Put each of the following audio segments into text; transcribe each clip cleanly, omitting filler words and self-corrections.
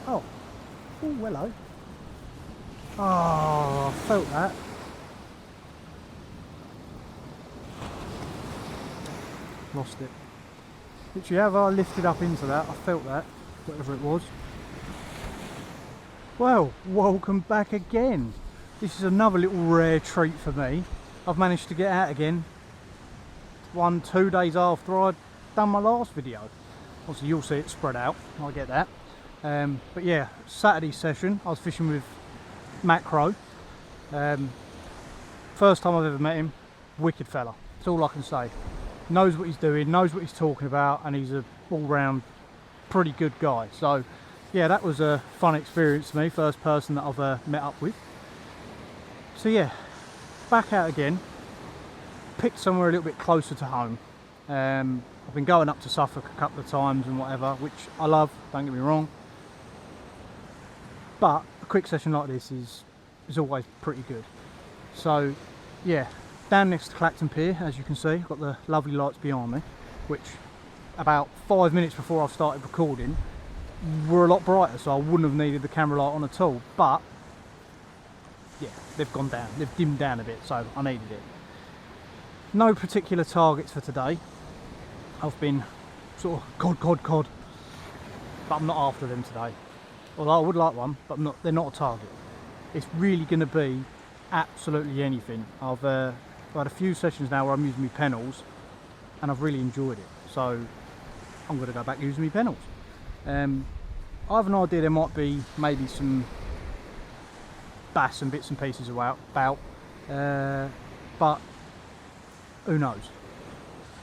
Oh, oh, hello. Oh, I felt that. Lost it. Literally, have I lifted up into that, I felt that, whatever it was. Well, welcome back again. This is another little rare treat for me. I've managed to get out again 2 days after I'd done my last video. Obviously you'll see it spread out, I get that. But yeah, Saturday session, I was fishing with Macro. First time I've ever met him, wicked fella, that's all I can say. Knows what he's doing, knows what he's talking about, and he's a all-round pretty good guy. So yeah, that was a fun experience for me, first person that I've met up with. So yeah, back out again, picked somewhere a little bit closer to home. I've been going up to Suffolk a couple of times and whatever, which I love, don't get me wrong. But a quick session like this is always pretty good. So yeah, down next to Clacton Pier, as you can see, I've got the lovely lights behind me, which about 5 minutes before I started recording were a lot brighter, so I wouldn't have needed the camera light on at all. But yeah, they've gone down, they've dimmed down a bit, so I needed it. No particular targets for today. I've been sort of cod, but I'm not after them today. Although I would like one, but they're not a target. It's really going to be absolutely anything. I've had a few sessions now where I'm using my pennels, and I've really enjoyed it. So I'm going to go back using my pennels. I have an idea there might be maybe some bass and bits and pieces about, but who knows.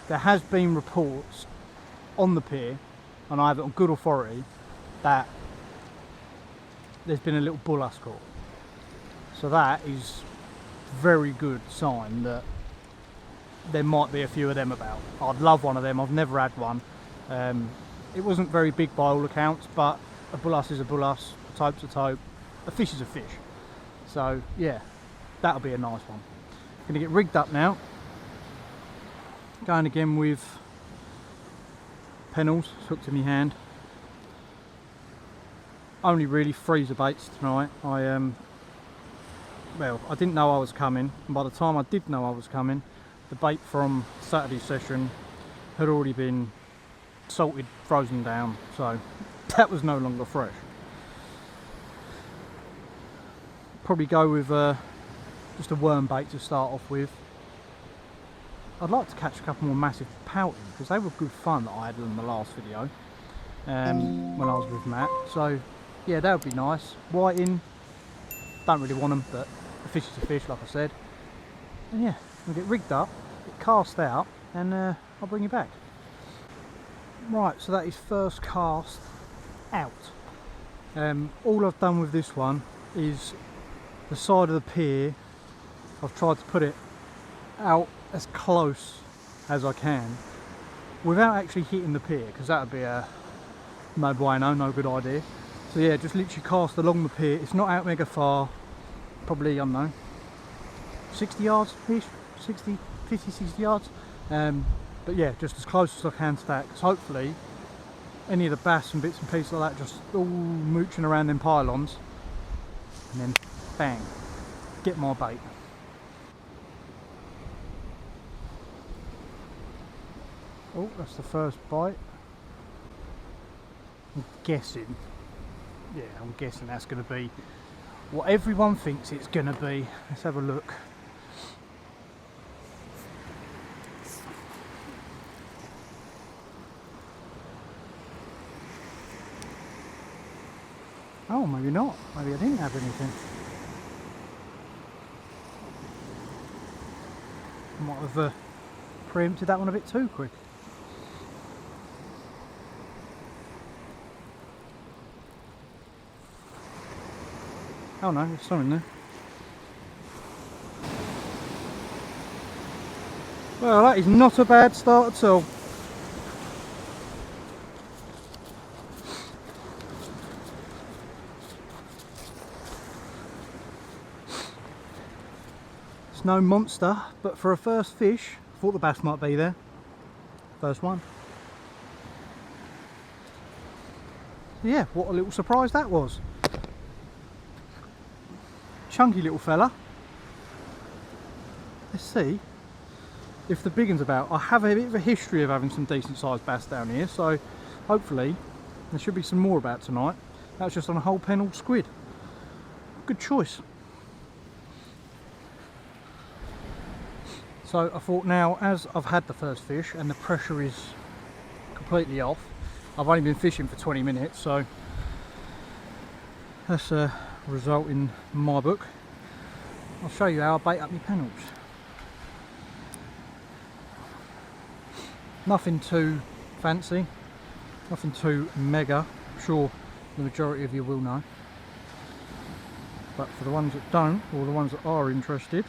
There has been reports on the pier, and I have it on good authority, that there's been a little bullace caught. So that is very good sign that there might be a few of them about. I'd love one of them, I've never had one. It wasn't very big by all accounts, but a bullace is a bullace, a tope's a tope, a fish is a fish. So yeah, that'll be a nice one. Gonna get rigged up now. Going again with pennels hooked in my hand. Only really freezer baits tonight. Well, I didn't know I was coming, and by the time I did know I was coming, the bait from Saturday's session had already been salted, frozen down, so that was no longer fresh. Probably go with just a worm bait to start off with. I'd like to catch a couple more massive pouting, because they were good fun that I had in the last video when I was with Matt. So yeah, that would be nice. Whiting, don't really want them, but a fish is a fish, like I said. And yeah, we'll get rigged up, get cast out, and I'll bring you back. Right, so that is first cast out. All I've done with this one is the side of the pier. I've tried to put it out as close as I can without actually hitting the pier, because that would be a no bueno, no good idea. So yeah, just literally cast along the pier. It's not out mega far, probably, I don't know, 60 yards ish, 50, 60 yards. But yeah, just as close as I can to that, because hopefully any of the bass and bits and pieces like that just all mooching around them pylons, and then bang, get my bait. Oh, that's the first bite. I'm guessing that's going to be what everyone thinks it's going to be. Let's have a look. Oh, maybe not. Maybe I didn't have anything. I might have preempted that one a bit too quick. Oh no, there's something there. Well, that is not a bad start at all. It's no monster, but for a first fish, I thought the bass might be there. First one. Yeah, what a little surprise that was. Chunky little fella. Let's see if the big one's about. I have a bit of a history of having some decent sized bass down here, so hopefully there should be some more about tonight. That was just on a whole pennelled squid. Good choice. So I thought, now as I've had the first fish and the pressure is completely off, I've only been fishing for 20 minutes, so that's a result in my book. I'll show you how I bait up my pennels. Nothing too fancy, nothing too mega. I'm sure the majority of you will know, but for the ones that don't, or the ones that are interested,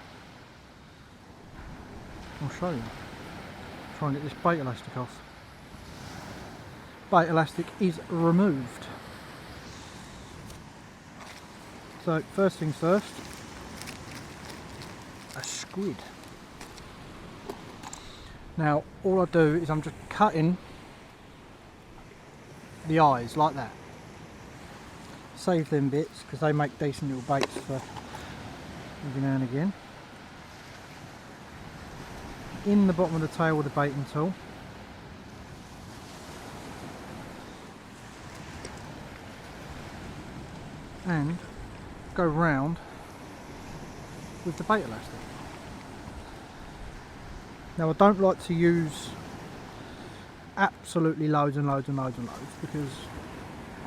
I'll show you. Try and get this bait elastic off. Bait elastic is removed. So first things first, a squid. Now all I do is I'm just cutting the eyes like that. Save them bits because they make decent little baits for every now and again. In the bottom of the tail with the baiting tool. And go round with the bait elastic. Now I don't like to use absolutely loads and loads and loads and loads because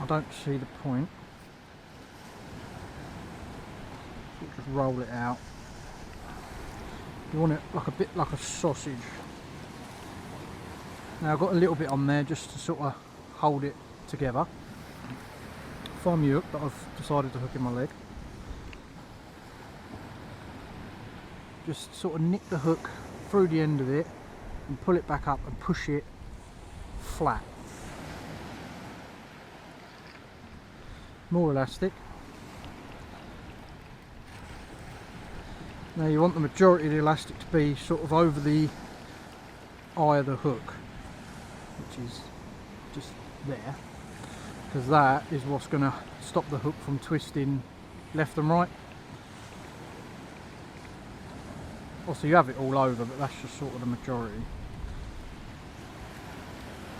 I don't see the point. So just roll it out. You want it like a bit like a sausage. Now I've got a little bit on there just to sort of hold it together. Find me hook that I've decided to hook in my leg. Just sort of nick the hook through the end of it and pull it back up and push it flat. More elastic. Now you want the majority of the elastic to be sort of over the eye of the hook, which is just there, because that is what's going to stop the hook from twisting left and right. Also you have it all over, but that's just sort of the majority.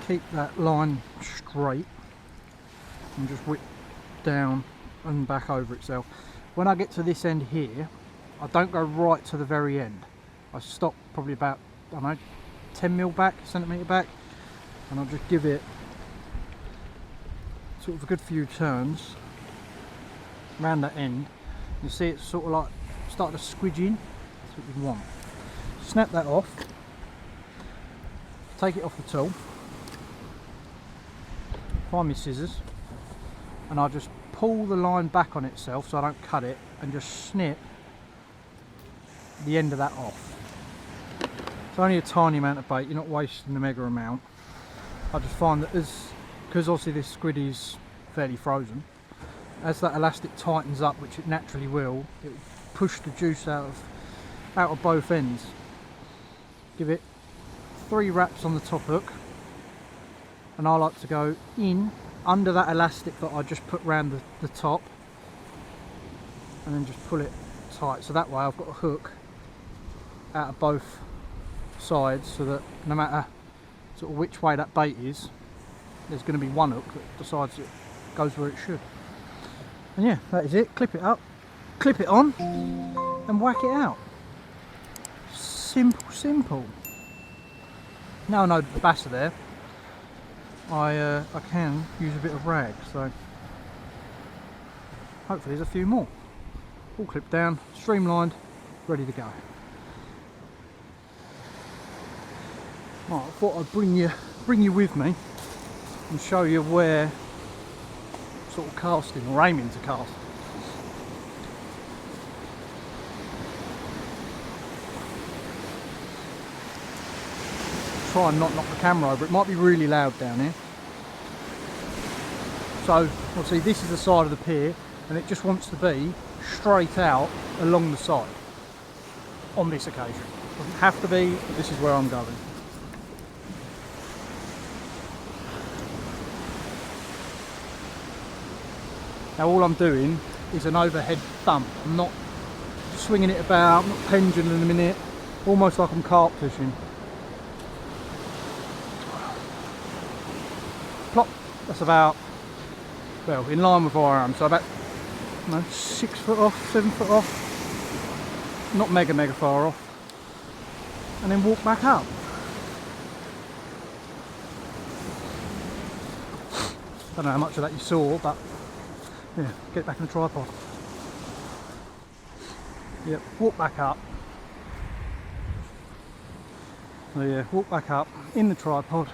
Keep that line straight and just whip down and back over itself. When I get to this end here, I don't go right to the very end. I stop probably about, I don't know, 10mm back, centimetre back, and I'll just give it sort of a good few turns around that end. You see it's sort of like starting to squidge in. That's what you want. Snap that off, take it off the tool, find my scissors, and I'll just pull the line back on itself so I don't cut it, and just snip the end of that off. It's only a tiny amount of bait, you're not wasting the mega amount. I just find that because obviously this squid is fairly frozen, as that elastic tightens up, which it naturally will, it will push the juice out of both ends. Give it 3 wraps on the top hook, and I like to go in under that elastic that I just put round the top, and then just pull it tight, so that way I've got a hook out of both sides, so that no matter sort of which way that bait is, there's going to be one hook that decides it goes where it should. And yeah, that is it. Clip it up, clip it on, and whack it out. Simple, simple. Now I know the bass are there, I can use a bit of rag, so hopefully there's a few more. All clipped down, streamlined, ready to go. Right, I thought I'd bring you with me and show you where sort of casting or aiming to cast. Try and not knock the camera over, it might be really loud down here. So obviously this is the side of the pier, and it just wants to be straight out along the side on this occasion. Doesn't have to be, but this is where I'm going. Now all I'm doing is an overhead thump. I'm not swinging it about, I'm not pendulum it, almost like I'm carp fishing. Plop. That's about, well, in line with where I am, so about 6 foot off, 7 foot off, not mega far off, and then walk back up. Don't know how much of that you saw, but yeah, get back in the tripod. Yep, walk back up. So yeah, walk back up in the tripod.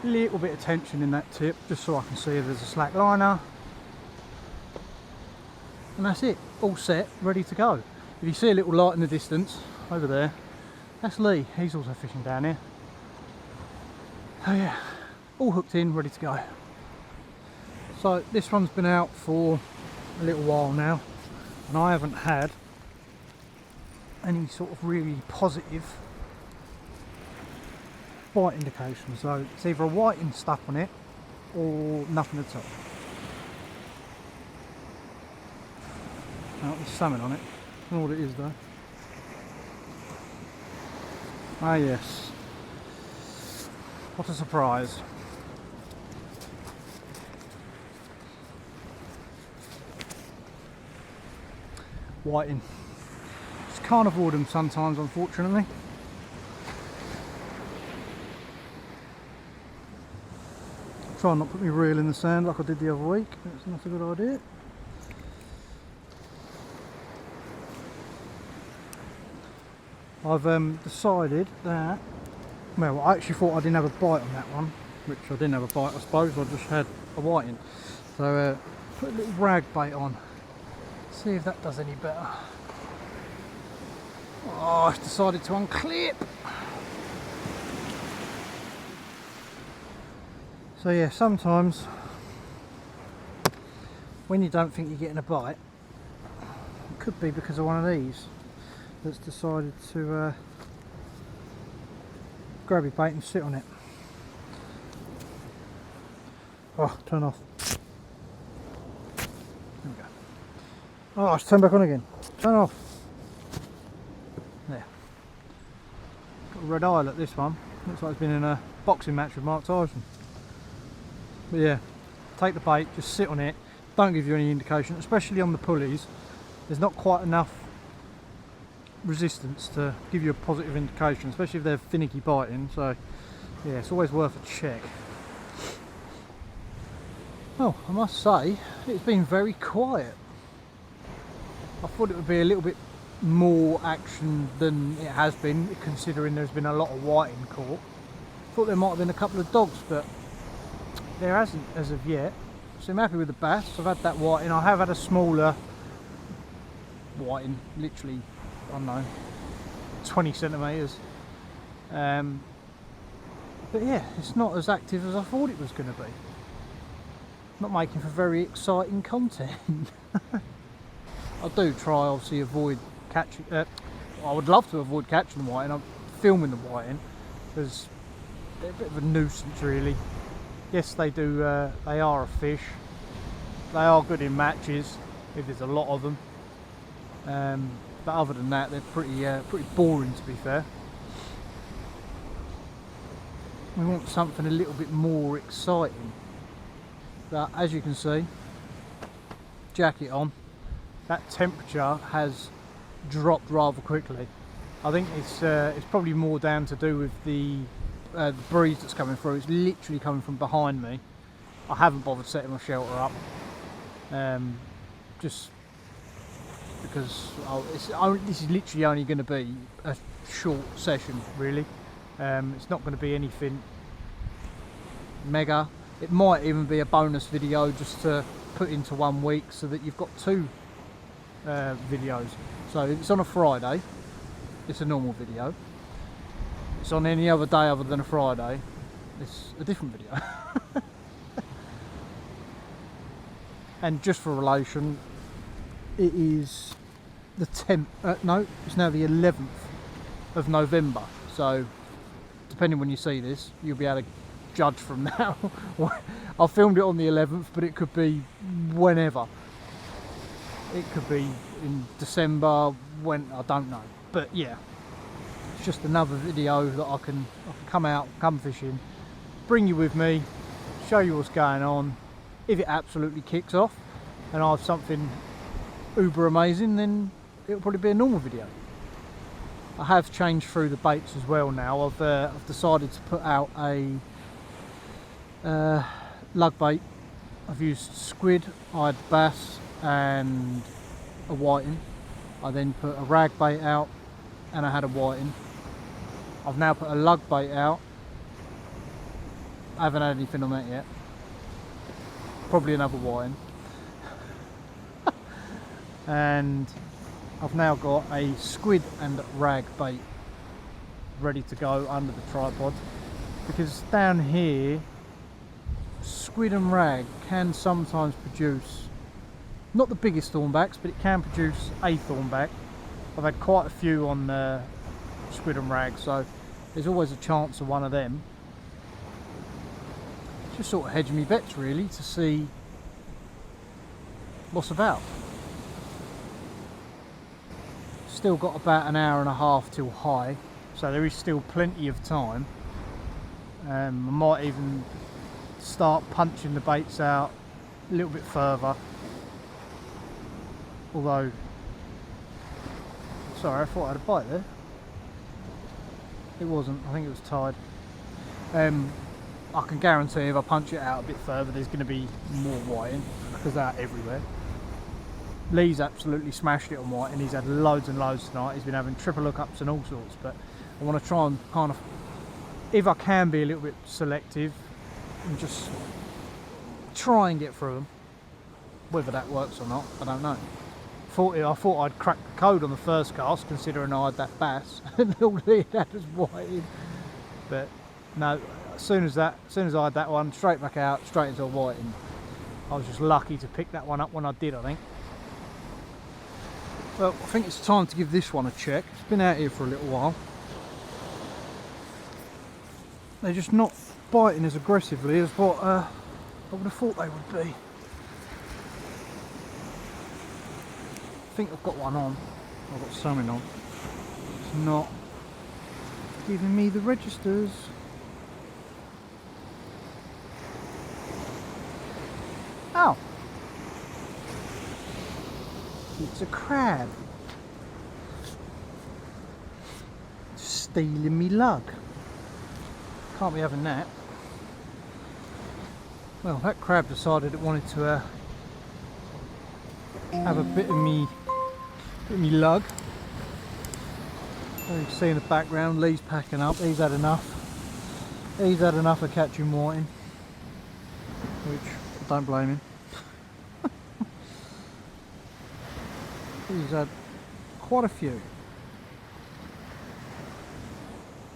Little bit of tension in that tip, just so I can see if there's a slack liner. And that's it, all set, ready to go. If you see a little light in the distance, over there, that's Lee, he's also fishing down here. Oh yeah, all hooked in, ready to go. So this one's been out for a little while now, and I haven't had any sort of really positive bite indication. So it's either a whiting stuck on it or nothing at all. Oh, there's salmon on it. I don't know what it is though. Ah yes. What a surprise. Whiting. Just can't avoid them sometimes, unfortunately. Try and not put my reel in the sand like I did the other week. That's not a good idea. I've decided that, well, I actually thought I didn't have a bite on that one, which I didn't have a bite, I suppose. I just had a whiting. So put a little rag bait on. See if that does any better. Oh, I've decided to unclip. So yeah, sometimes when you don't think you're getting a bite, it could be because of one of these that's decided to grab your bait and sit on it. Oh, turn off. There we go. Oh, it's turned back on again. Turn off. There. Got a red eye at this one. Looks like it's been in a boxing match with Mark Tyson. But yeah, take the bait, just sit on it. Don't give you any indication, especially on the pulleys. There's not quite enough resistance to give you a positive indication, especially if they're finicky biting. So yeah, it's always worth a check. Well, I must say, it's been very quiet. I thought it would be a little bit more action than it has been, considering there's been a lot of whiting caught. Thought there might have been a couple of dogs, but there hasn't as of yet. So I'm happy with the bass. I've had that whiting. I have had a smaller whiting, literally, I don't know, 20 centimetres. But yeah, it's not as active as I thought it was going to be. Not making for very exciting content. I do try, obviously, avoid catching. I would love to avoid catching the whiting. I'm filming the whiting because they're a bit of a nuisance, really. Yes, they do. They are a fish. They are good in matches if there's a lot of them. But other than that, they're pretty boring, to be fair. We want something a little bit more exciting. But as you can see, jacket on, that temperature has dropped rather quickly. I think it's probably more down to do with the breeze that's coming through. It's literally coming from behind me. I haven't bothered setting my shelter up, just because this is literally only going to be a short session, really. It's not going to be anything mega. It might even be a bonus video just to put into 1 week so that you've got 2 videos. So if it's on a Friday, it's a normal video. If it's on any other day other than a Friday, it's a different video. And just for relation, it is the 10th, no, it's now the 11th of November. So depending when you see this, you'll be able to judge from now. I filmed it on the 11th, but it could be whenever. It could be in December, when, I don't know. But yeah, it's just another video that I can come out, come fishing, bring you with me, show you what's going on. If it absolutely kicks off and I have something uber amazing, then it'll probably be a normal video. I have changed through the baits as well now. I've decided to put out a lug bait. I've used squid, I had bass and a whiting. I then put a rag bait out and I had a whiting. I've now put a lug bait out. I haven't had anything on that yet. Probably another whiting. And I've now got a squid and rag bait ready to go under the tripod, because down here squid and rag can sometimes produce, not the biggest thornbacks, but it can produce a thornback. I've had quite a few on squid and rag, so there's always a chance of one of them. Just sort of hedging me bets really to see what's about. Still got about an hour and a half till high, so there is still plenty of time. I might even start punching the baits out a little bit further, although, sorry, I thought I had a bite there. It wasn't, I think it was tied. I can guarantee if I punch it out a bit further there's going to be more whiting, because they're everywhere. Lee's absolutely smashed it on white and he's had loads and loads tonight. He's been having triple hookups and all sorts, but I want to try and kind of, if I can, be a little bit selective and just try and get through them. Whether that works or not, I don't know. I thought I'd cracked the code on the first cast, considering I had that bass and all he had was whiting. But no, as soon as I had that one, straight back out, straight into a whiting. I was just lucky to pick that one up when I did, I think. Well, I think it's time to give this one a check. It's been out here for a little while. They're just not biting as aggressively as what I would have thought they would be. I think I've got one on. I've got something on. It's not giving me the registers. Oh! It's a crab. Stealing me lug. Can't be having that. Well, that crab decided it wanted to have a bit of me lug. So you can see in the background, Lee's packing up. He's had enough. He's had enough of catching whiting, which I don't blame him. He's had quite a few.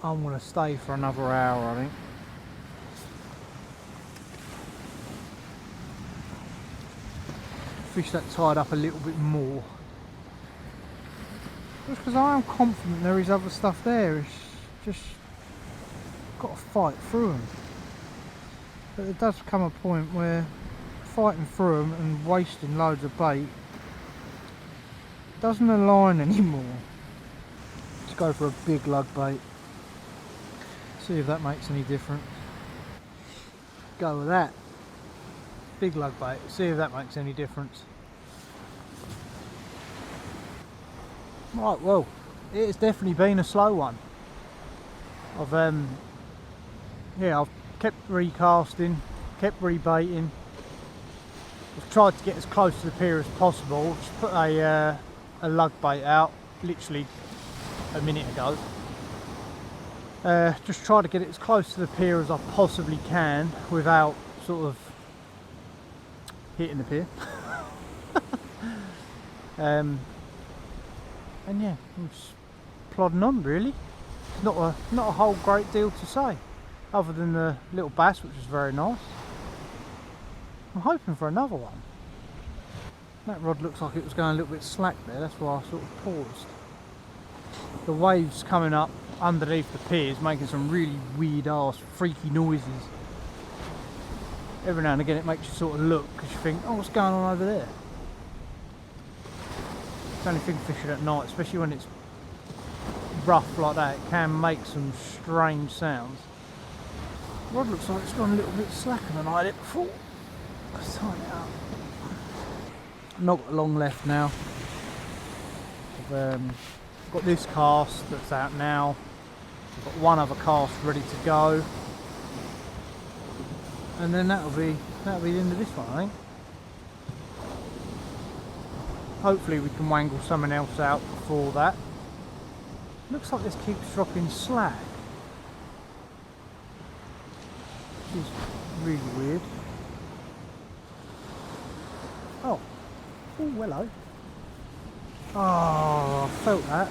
I'm going to stay for another hour, I think. Fish that tied up a little bit more. Just because I am confident there is other stuff there. It's just got to fight through them. But there does come a point where fighting through them and wasting loads of bait doesn't align anymore. Let's go for a big lug bait. See if that makes any difference. Go with that. Big lug bait. See if that makes any difference. Right, well, it has definitely been a slow one. I've kept recasting, kept rebaiting. I've tried to get as close to the pier as possible. Just put a lug bait out literally a minute ago. Just try to get it as close to the pier as I possibly can without sort of hitting the pier. And yeah, I'm just plodding on really. Not a whole great deal to say, other than the little bass, which is very nice. I'm hoping for another one. That rod looks like it was going a little bit slack there, that's why I sort of paused. The waves coming up underneath the pier is making some really weird ass freaky noises. every now and again it makes you sort of look, because you think, oh, what's going on over there? It's the only thing fishing at night, especially when it's rough like that, it can make some strange sounds. The rod looks like it's gone a little bit slacker than I did before. Let's tighten it up. Not got long left now. I've got this cast that's out now. I've got one other cast ready to go, and then that'll be the end of this one, I think. Hopefully we can wangle something else out before that. Looks like this keeps dropping slack, which is really weird. Oh, hello. Oh, I felt that.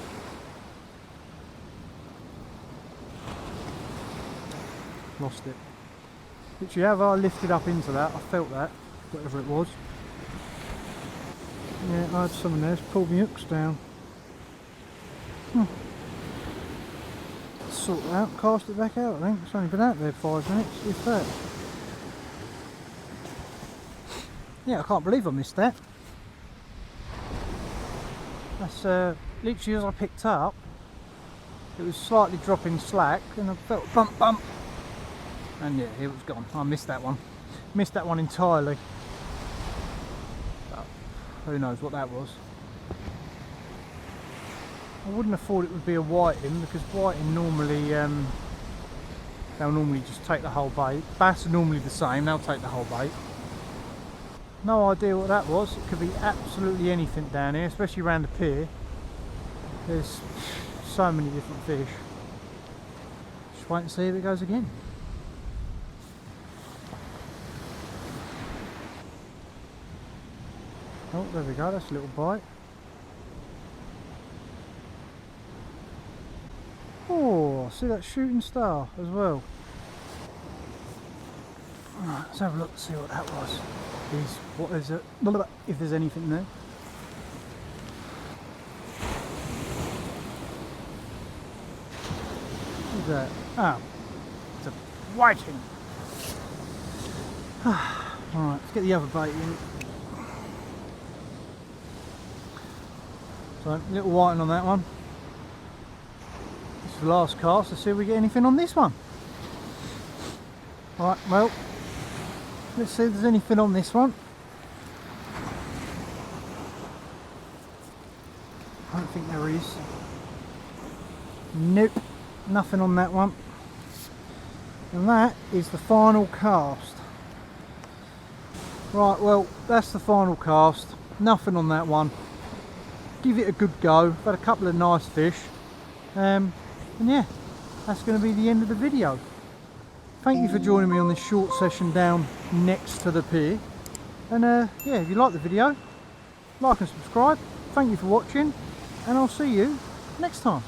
Lost it. Literally, have I lifted up into that, I felt that, whatever it was. Yeah, I had something there, it's pulled my hooks down. Sort it out, cast it back out, I think. It's only been out there 5 minutes, if that. Yeah, I can't believe I missed that. That's literally as I picked up, it was slightly dropping slack, and I felt a bump, and yeah, it was gone. I missed that one. Missed that one entirely. But who knows what that was. I wouldn't have thought it would be a whiting, because whiting normally, they'll normally just take the whole bait. Bass are normally the same, they'll take the whole bait. No idea what that was. It could be absolutely anything down here, especially around the pier. There's so many different fish. Just wait and see if it goes again. Oh, there we go, that's a little bite. Oh, see that shooting star as well. Alright, let's have a look and see what that was. What is it? If there's anything there. What's that? Oh, it's a whiting. Alright, let's get the other bait in. So, little whiting on that one. This is the last cast. Let's see if we get anything on this one. Alright, well, let's see if there's anything on this one. I don't think there is. Nope, nothing on that one. And that is the final cast. Right, well, that's the final cast. Nothing on that one. Give it a good go. I've had a couple of nice fish. And yeah, that's going to be the end of the video. Thank you for joining me on this short session down next to the pier. And yeah, if you like the video, like and subscribe. Thank you for watching, and I'll see you next time.